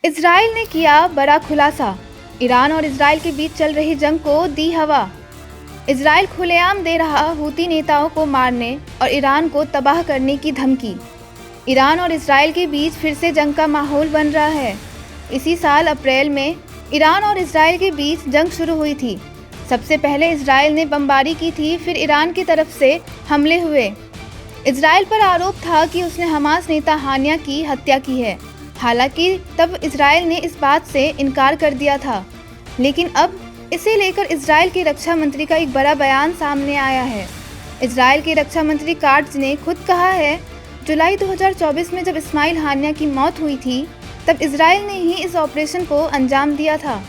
Israel ने किया बड़ा खुलासा। ईरान और इजराइल के बीच चल रही जंग को दी हवा। इजराइल खुलेआम दे रहा हूती नेताओं को मारने और ईरान को तबाह करने की धमकी। ईरान और इजराइल के बीच फिर से जंग का माहौल बन रहा है। इसी साल अप्रैल में ईरान और इजराइल के बीच जंग शुरू हुई थी। सबसे पहले इजराइल ने बमबारी की थी, फिर ईरान की तरफ से हमले हुए। इजराइल पर आरोप था कि उसने हमास नेता हानिया की हत्या की है। हालांकि तब इजराइल ने इस बात से इनकार कर दिया था, लेकिन अब इसे लेकर इजराइल के रक्षा मंत्री का एक बड़ा बयान सामने आया है। इजराइल के रक्षा मंत्री काट्ज ने खुद कहा है, जुलाई 2024 में जब इस्माइल हानिया की मौत हुई थी, तब इजराइल ने ही इस ऑपरेशन को अंजाम दिया था।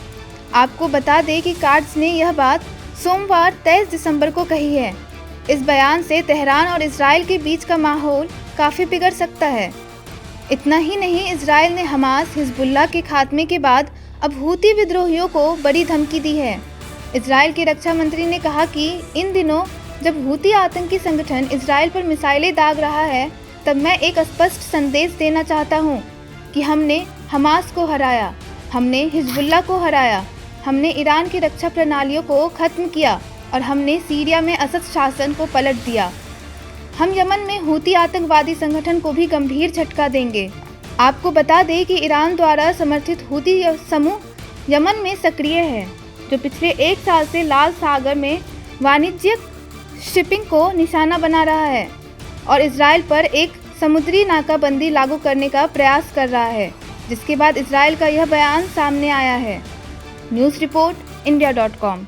आपको बता दें कि काट्ज ने यह बात सोमवार 23 दिसंबर को कही है। इस बयान से तेहरान और इजराइल के बीच का माहौल काफ़ी बिगड़ सकता है। इतना ही नहीं, इजराइल ने हमास हिजबुल्लाह के खात्मे के बाद अब हूती विद्रोहियों को बड़ी धमकी दी है। इजराइल के रक्षा मंत्री ने कहा कि इन दिनों जब हूती आतंकी संगठन इजराइल पर मिसाइलें दाग रहा है, तब मैं एक स्पष्ट संदेश देना चाहता हूं कि हमने हमास को हराया, हमने हिजबुल्लाह को हराया, हमने ईरान की रक्षा प्रणालियों को खत्म किया और हमने सीरिया में असद शासन को पलट दिया। हम यमन में हूती आतंकवादी संगठन को भी गंभीर झटका देंगे। आपको बता दें कि ईरान द्वारा समर्थित हूती समूह यमन में सक्रिय है, जो पिछले 1 साल से लाल सागर में वाणिज्यिक शिपिंग को निशाना बना रहा है और इजराइल पर एक समुद्री नाकाबंदी लागू करने का प्रयास कर रहा है, जिसके बाद इजराइल का यह बयान सामने आया है। News report इंडिया.com।